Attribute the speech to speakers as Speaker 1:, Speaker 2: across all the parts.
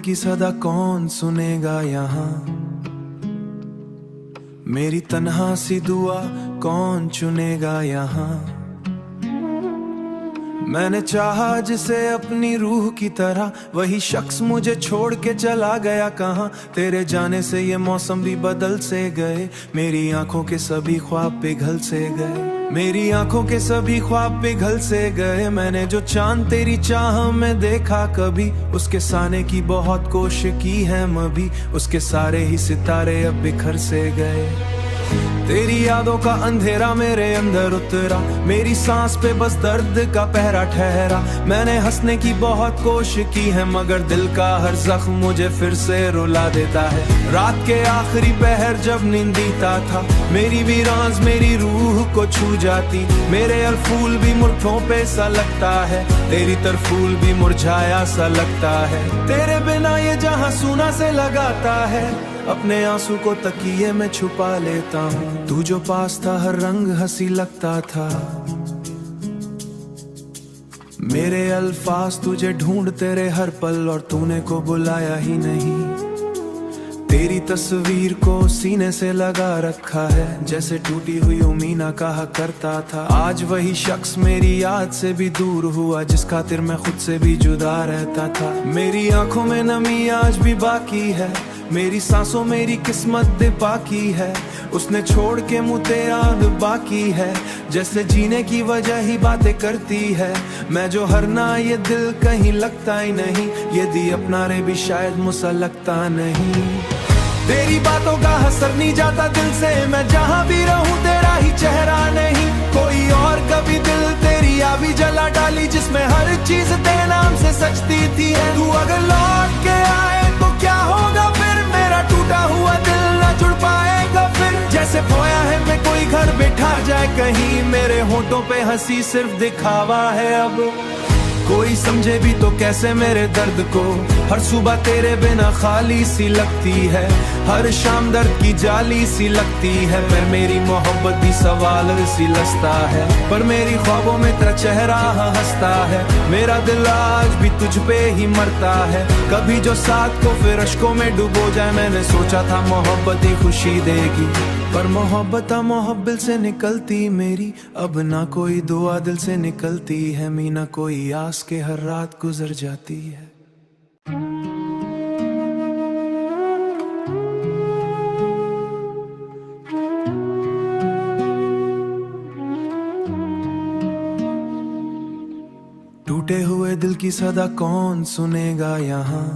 Speaker 1: की सदा कौन सुनेगा यहाँ, मेरी तन्हा सी दुआ कौन चुनेगा यहाँ। मैंने चाहा जिसे अपनी रूह की तरह, वही शख्स मुझे छोड़ के चला गया कहाँ। तेरे जाने से ये मौसम भी बदल से गए, मेरी आंखों के सभी ख्वाब पिघल से गए, मेरी आंखों के सभी ख्वाब पिघल से गए। मैंने जो चांद तेरी चाह में देखा कभी, उसके साने की बहुत कोशिश की है मभी, उसके सारे ही सितारे अब बिखर से गए। तेरी यादों का अंधेरा मेरे अंदर उतरा, मेरी सांस पे बस दर्द का पहरा ठहरा। मैंने हंसने की बहुत कोशिश की है, मगर दिल का हर जख्म मुझे फिर से रुला देता है। रात के आखिरी पहर जब नींदीता था, मेरी वीरांस मेरी रूह को छू जाती। मेरे अल्फूल भी मुर्ठों पे सा लगता है, तेरी तरफ फूल भी मुरझाया सा लगता है। तेरे बिना ये जहां सूना से लगाता है, अपने आंसू को तकिए में छुपा लेता हूँ। तू जो पास था हर रंग हंसी लगता था, मेरे अल्फाज तुझे ढूंढते रहे हर पल और तूने को बुलाया ही नहीं। तेरी तस्वीर को सीने से लगा रखा है, जैसे टूटी हुई उमीना कहा करता था। आज वही शख्स मेरी याद से भी दूर हुआ, जिस खातिर मैं खुद से भी जुदा रहता था। मेरी आंखों में नमी आज भी बाकी है, मेरी सांसों मेरी किस्मत दे बाकी है। उसने छोड़ के मुझे याद बाकी है, जैसे जीने की वजह ही बातें करती है। मैं जो हरना ये दिल कहीं लगता ही नहीं, ये दी अपना रे भी शायद मुझसे लगता नहीं। तेरी बातों का असर नहीं जाता दिल से, मैं जहाँ भी रहूँ तेरा ही चेहरा नहीं। कोई और कभी दिल तेरी आबी जला डाली, जिसमें हर चीज तेरे नाम से सजती थी। तू अगर लौट के आए तो क्या होगा फिर, मेरा टूटा हुआ दिल न जुड़ पाएगा फिर। जैसे खोया है मैं कोई घर बैठा जाए कहीं, मेरे होठों पे हंसी सिर्फ दिखावा है अब। कोई समझे भी तो कैसे मेरे दर्द को, हर सुबह तेरे बिना खाली सी लगती है, हर शाम दर्द की जाली सी लगती है। पर मेरी मोहब्बत भी सवाल सी लसता है, पर मेरी ख्वाबों में तेरा चेहरा हंसता है। मेरा दिल आज भी तुझ पे ही मरता है, कभी जो साथ को फिर अश्कों में डुबो जाए। मैंने सोचा था मोहब्बत ही खुशी देगी, पर मोहब्बत मोहब्बत से निकलती मेरी। अब ना कोई दुआ दिल से निकलती है, मीना कोई आस के हर रात गुजर जाती है। टूटे हुए दिल की सदा कौन सुनेगा यहाँ,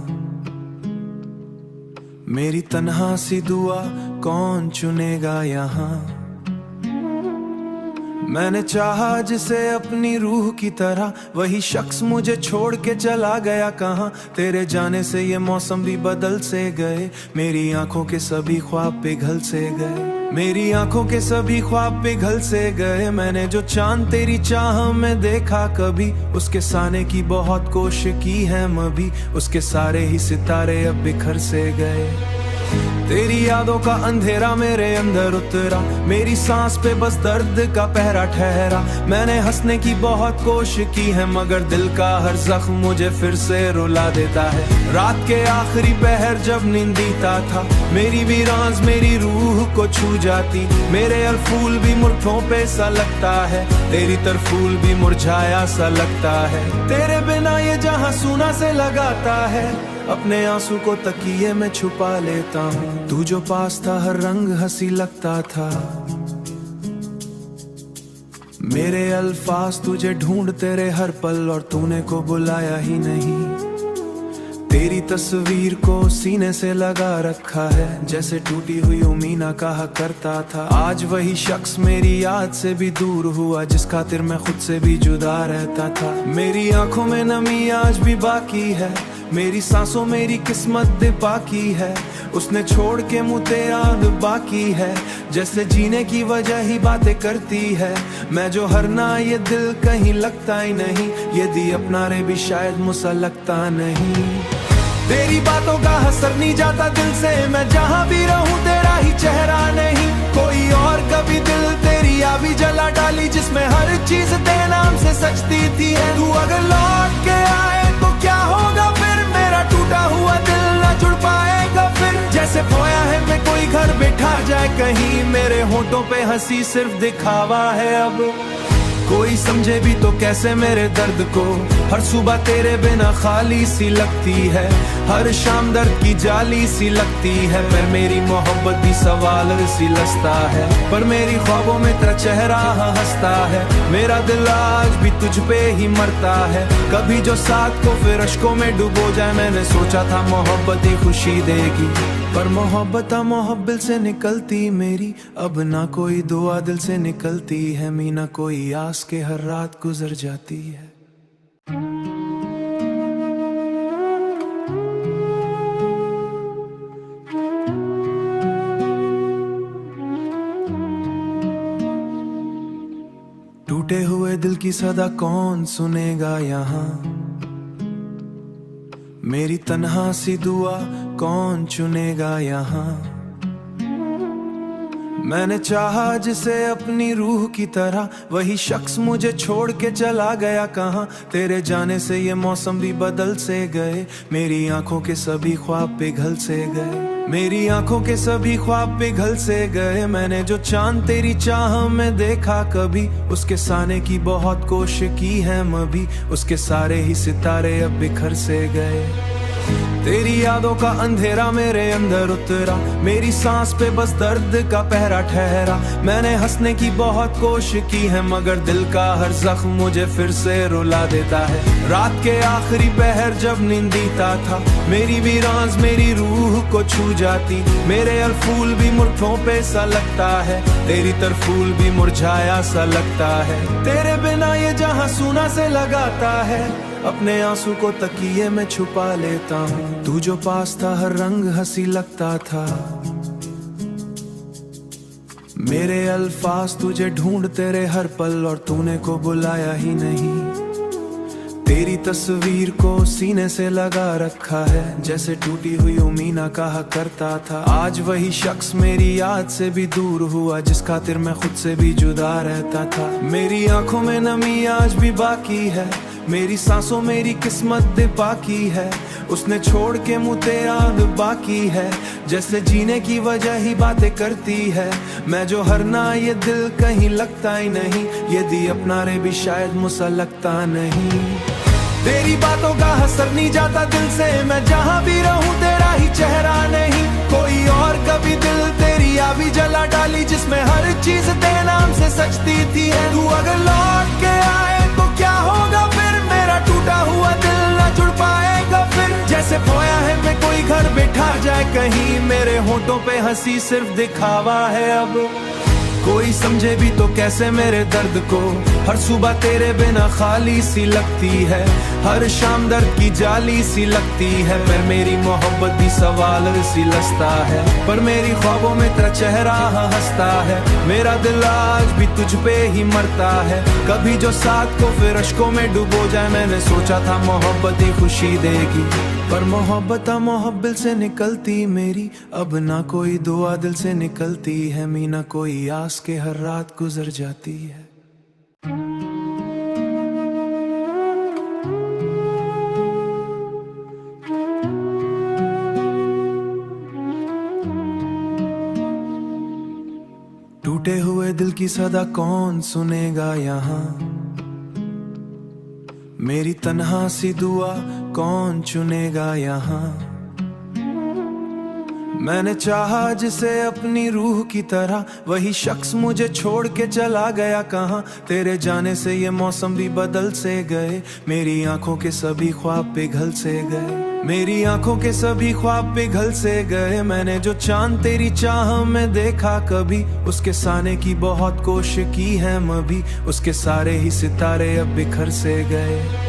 Speaker 1: मेरी तन्हा सी दुआ कौन चुनेगा यहाँ। मैंने चाहा जिसे अपनी रूह की तरह, वही शख्स मुझे छोड़ के चला गया कहाँ। तेरे जाने से ये मौसम भी बदल से गए, मेरी आंखों के सभी ख्वाब पिघल से गए, मेरी आंखों के सभी ख्वाब पिघल से गए। मैंने जो चांद तेरी चाह में देखा कभी, उसके साने की बहुत कोशिश की है मभी, उसके सारे ही सितारे अब बिखर से गए। तेरी यादों का अंधेरा मेरे अंदर उतरा, मेरी सांस पे बस दर्द का पहरा ठहरा। मैंने हंसने की बहुत कोशिश की है, मगर दिल का हर जख्म मुझे फिर से रुला देता है। रात के आखिरी पहर जब नींदीता था, मेरी वीरांस मेरी रूह को छू जाती। मेरे अल्फूल भी मुर्ठों पे सा लगता है, तेरी तरफ फूल भी मुरझाया सा लगता है। तेरे बिना ये जहां सूना से लगाता है, अपने आंसू को तकिए में छुपा लेता हूँ। तू जो पास था हर रंग हंसी लगता था, मेरे अल्फाज तुझे ढूंढते रहे हर पल और तूने को बुलाया ही नहीं। तेरी तस्वीर को सीने से लगा रखा है, जैसे टूटी हुई उमीना कहा करता था। आज वही शख्स मेरी याद से भी दूर हुआ, जिस खातिर मैं खुद से भी जुदा रहता था। मेरी आंखों में नमी आज भी बाकी है, मेरी सांसों मेरी किस्मत दे बाकी है। उसने छोड़ के मुझे याद बाकी है, जैसे जीने की वजह ही बातें करती है। मैं जो हरना ये दिल कहीं लगता ही नहीं, ये दी अपना रे भी शायद मुझसे लगता नहीं। तेरी बातों का असर नहीं जाता दिल से, मैं जहाँ भी रहूँ तेरा ही चेहरा नहीं। कोई और कभी दिल तेरी आबी जला डाली, जिसमें हर चीज तेरे नाम से सजती थी। तू अगर लौट के आए तो क्या होगा फिर, मेरा टूटा हुआ दिल जाए कहीं, मेरे होठों पे हंसी सिर्फ दिखावा है अब। कोई समझे भी तो कैसे मेरे दर्द को, हर सुबह तेरे बिना खाली सी लगती है, हर शाम दर्द की जाली सी लगती है। पर मेरी मोहब्बत भी सवाल सी लसता है, पर मेरी ख्वाबों में तेरा चेहरा हंसता है। मेरा दिल आज भी तुझ पे ही मरता है, कभी जो साथ को फिर अश्कों में डुबो जाए। मैंने सोचा था मोहब्बत ही खुशी देगी, पर मोहब्बत मोहब्बत से निकलती मेरी, अब ना कोई दुआ दिल से निकलती है। मीना कोई आस के हर रात गुजर जाती है। टूटे हुए दिल की सदा कौन सुनेगा यहाँ, मेरी तन्हा सी दुआ कौन चुनेगा यहाँ। मैंने चाहा जिसे अपनी रूह की तरह, वही शख्स मुझे छोड़ के चला गया कहाँ। तेरे जाने से ये मौसम भी बदल से गए, मेरी आंखों के सभी ख्वाब पिघल से गए, मेरी आंखों के सभी ख्वाब पिघल से गए। मैंने जो चांद तेरी चाह में देखा कभी, उसके साने की बहुत कोशिश की है मभी, उसके सारे ही सितारे अब बिखर से गए। तेरी यादों का अंधेरा मेरे अंदर उतरा, मेरी सांस पे बस दर्द का पहरा ठहरा। मैंने हंसने की बहुत कोशिश की है, मगर दिल का हर जख्म मुझे फिर से रुला देता है। रात के आखिरी पहर जब नींदीता था, मेरी वीरांस मेरी रूह को छू जाती। मेरे अरफूल भी मुर्ठों पे सा लगता है, तेरी तरफ फूल भी मुरझाया सा लगता है। तेरे बिना ये जहां सूना से लगाता है, अपने आंसू को तकिए में छुपा लेता हूँ। तू जो पास था हर रंग हंसी लगता था, मेरे अल्फाज तुझे ढूंढते रहे हर पल, और तूने को बुलाया ही नहीं। तेरी तस्वीर को सीने से लगा रखा है, जैसे टूटी हुई उमीना कहा करता था। आज वही शख्स मेरी याद से भी दूर हुआ, जिस खातिर मैं खुद से भी जुदा रहता था। मेरी आंखों में नमी आज भी बाकी है, मेरी सांसों मेरी किस्मत दे बाकी है। उसने छोड़ के मुझे याद बाकी है, जैसे जीने की वजह ही बातें करती है। मैं जो हरना ये दिल कहीं लगता ही नहीं, यदि अपना रे भी शायद मुझसे लगता नहीं। तेरी बातों का असर नहीं जाता दिल से, मैं जहाँ भी रहूँ तेरा ही चेहरा नहीं। कोई और कभी दिल तेरी आबी जला डाली, जिसमें हर चीज तेरे नाम से सजती थी। तू अगर लौट के आए तो क्या होगा फिर, मेरा टूटा हुआ दिल न जुड़ पाएगा फिर। जैसे खोया है मैं कोई घर बैठा जाए कहीं, मेरे होठों पे हंसी सिर्फ दिखावा है अब। कोई समझे भी तो कैसे मेरे दर्द को, हर सुबह तेरे बिना खाली सी लगती है, हर शाम दर्द की जाली सी लगती है। पर मेरी मोहब्बत भी सवाल सी लसता है, पर मेरी ख्वाबों में तेरा चेहरा हंसता है। मेरा दिल आज भी तुझ पे ही मरता है, कभी जो साथ को फिर अश्कों में डुबो जाए। मैंने सोचा था मोहब्बत ही खुशी देगी, पर मोहब्बत मोहब्बत से निकलती मेरी, अब ना कोई दुआ दिल से निकलती है। मीना कोई आस के हर रात गुजर जाती है। टूटे हुए दिल की सदा कौन सुनेगा यहाँ, मेरी तन्हा सी दुआ कौन चुनेगा यहाँ। मैंने चाहा जिसे अपनी रूह की तरह, वही शख्स मुझे छोड़ के चला गया कहाँ। तेरे जाने से ये मौसम भी बदल से गए, मेरी आंखों के सभी ख्वाब पिघल से गए, मेरी आंखों के सभी ख्वाब पिघल से गए। मैंने जो चांद तेरी चाह में देखा कभी, उसके साने की बहुत कोशिश की है मभी, उसके सारे ही सितारे अब बिखर से गए।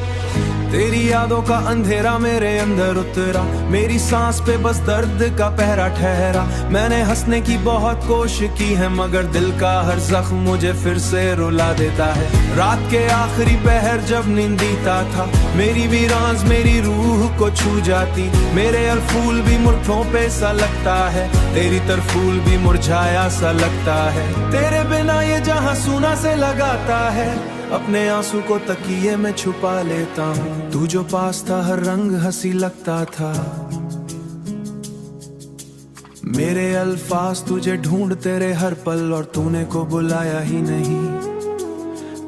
Speaker 1: तेरी यादों का अंधेरा मेरे अंदर उतरा, मेरी सांस पे बस दर्द का पहरा ठहरा। मैंने हंसने की बहुत कोशिश की है, मगर दिल का हर जख्म मुझे फिर से रुला देता है। रात के आखिरी पहर जब नींदीता था, मेरी वीरांस मेरी रूह को छू जाती। मेरे अरफूल भी मुर्ठों पे सा लगता है, तेरी तरफ फूल भी मुरझाया सा लगता है। तेरे बिना ये जहां सूना से लगाता है, अपने आंसू को तकिए में छुपा लेता हूँ। तू जो पास था हर रंग हंसी लगता था, मेरे अल्फाज तुझे ढूंढते रहे हर पल और तूने को बुलाया ही नहीं।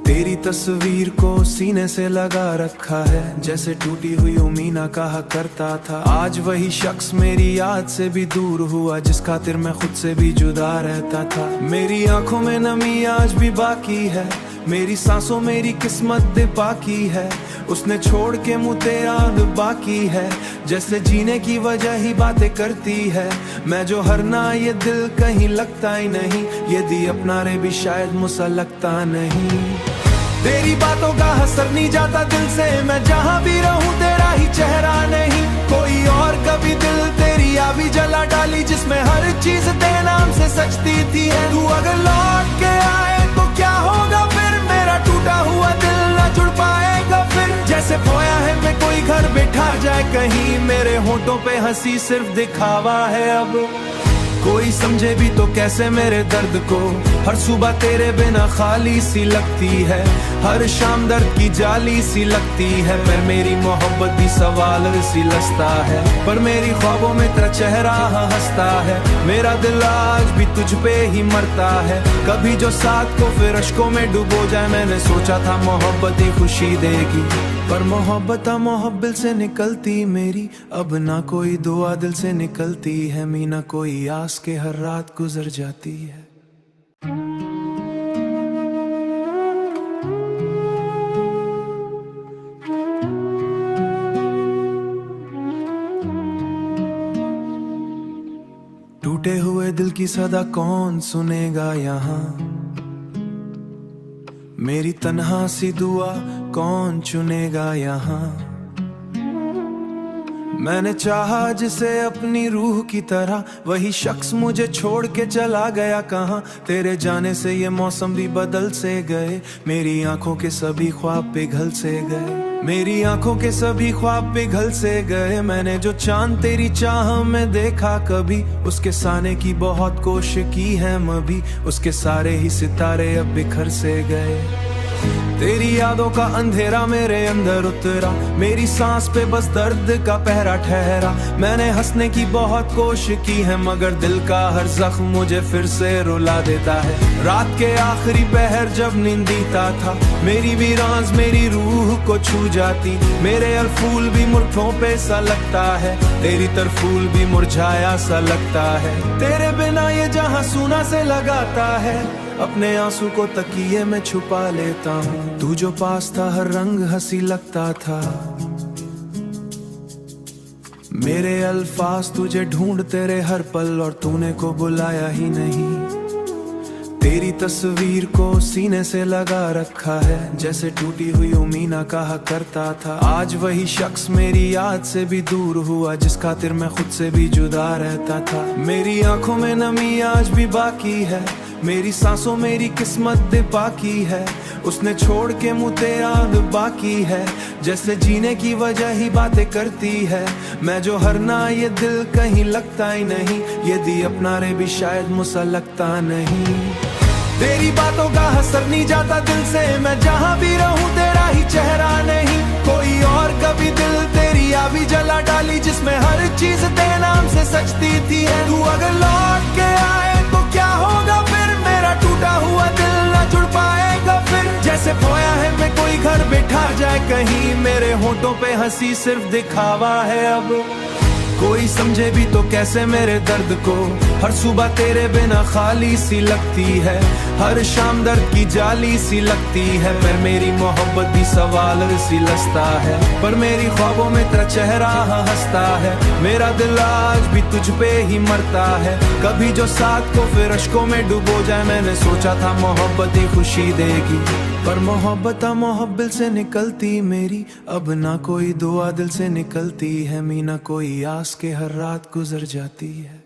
Speaker 1: तेरी तस्वीर को सीने से लगा रखा है, जैसे टूटी हुई उमीना कहा करता था। आज वही शख्स मेरी याद से भी दूर हुआ, जिस खातिर मैं खुद से भी जुदा रहता था। मेरी आंखों में नमी आज भी बाकी है, मेरी सांसों मेरी किस्मत दे बाकी है। उसने छोड़ के मुझे याद बाकी है, जैसे जीने की वजह ही बातें करती है। मैं जो हरना ये दिल कहीं लगता ही नहीं, यदि अपना रे भी शायद मुझसे लगता नहीं। तेरी बातों का असर नहीं जाता दिल से, मैं जहाँ भी रहूँ तेरा ही चेहरा नहीं। कोई और कभी दिल तेरी आवी जला डाली, जिसमें हर चीज तेरे नाम से सजती थी। तू अगर लौट के आए तो क्या होगा फिर, मेरा टूटा हुआ दिल न जुड़ पाएगा फिर। जैसे खोया है मैं कोई घर बैठा जाए कहीं, मेरे होठों पे हंसी सिर्फ दिखावा है अब। कोई समझे भी तो कैसे मेरे दर्द को, हर सुबह तेरे बिना खाली सी लगती है, हर शाम दर्द की जाली सी लगती है। पर मेरी मोहब्बत भी सवाल सी लसता है, पर मेरी ख्वाबों में तेरा चेहरा हंसता है। मेरा दिल आज भी तुझ पे ही मरता है, कभी जो साथ को फिर अश्कों में डुबो जाए। मैंने सोचा था मोहब्बत ही खुशी देगी, पर मोहब्बत मोहब्बत से निकलती मेरी। अब ना कोई दुआ दिल से निकलती है, मीना कोई आस के हर रात गुजर जाती है। टूटे हुए दिल की सदा कौन सुनेगा यहाँ, मेरी तन्हा सी दुआ कौन चुनेगा यहाँ। मैंने चाहा जिसे अपनी रूह की तरह, वही शख्स मुझे छोड़ के चला गया कहाँ। तेरे जाने से ये मौसम भी बदल से गए, मेरी आंखों के सभी ख्वाब पिघल से गए। मेरी आंखों के सभी ख्वाब पिघल से गए। मैंने जो चांद तेरी चाह में देखा कभी, उसके साने की बहुत कोशिश की है मभी। उसके सारे ही सितारे अब बिखर से गए। तेरी यादों का अंधेरा मेरे अंदर उतरा, मेरी सांस पे बस दर्द का पहरा ठहरा। मैंने हंसने की बहुत कोशिश की है, मगर दिल का हर जख्म मुझे फिर से रुला देता है। रात के आखिरी पहर जब नींदीता था, मेरी वीरांस मेरी रूह को छू जाती। मेरे अलफूल भी मुर्ठों पे सा लगता है, तेरी तरफूल भी मुरझाया सा लगता है। तेरे बिना ये जहां सूना से लगाता है, अपने आंसू को तकिए में छुपा लेता हूँ। तू जो पास था हर रंग हंसी लगता था, मेरे अल्फाज तुझे ढूंढते रहे हर पल और तूने को बुलाया ही नहीं। तेरी तस्वीर को सीने से लगा रखा है, जैसे टूटी हुई उमीना कहा करता था। आज वही शख्स मेरी याद से भी दूर हुआ, जिस खातिर मैं खुद से भी जुदा रहता था। मेरी आंखों में नमी आज भी बाकी है, मेरी सांसों मेरी किस्मत दे बाकी है। उसने छोड़ के मुझे याद बाकी है, जैसे जीने की वजह ही बातें करती है। मैं जो हरना ये दिल कहीं लगता ही नहीं, यदि अपना रे भी शायद मुझसे लगता नहीं। तेरी बातों का असर नहीं जाता दिल से, मैं जहाँ भी रहूँ तेरा ही चेहरा नहीं। कोई और कभी दिल तेरी आवी जला डाली, जिसमें हर चीज तेरे नाम से सजती थी। तू अगर लौट के आए तो क्या होगा फिर, मेरा टूटा हुआ दिल न जुड़ पाएगा फिर। जैसे खोया है मैं कोई घर बैठा जाए कहीं, मेरे होठों पे हंसी सिर्फ दिखावा है अब। कोई समझे भी तो कैसे मेरे दर्द को, हर सुबह तेरे बिना खाली सी लगती है, हर शाम दर्द की जाली सी लगती है। पर मेरी मोहब्बत भी सवाल सी लसता है, पर मेरी ख्वाबों में तेरा चेहरा हंसता है। मेरा दिल आज भी तुझ पे ही मरता है, कभी जो साथ को फिर अश्कों में डुबो जाए। मैंने सोचा था मोहब्बत ही खुशी देगी, पर मोहब्बत मोहब्बत से निकलती मेरी। अब ना कोई दुआ दिल से निकलती है, मीना कोई आस के हर रात गुजर जाती है।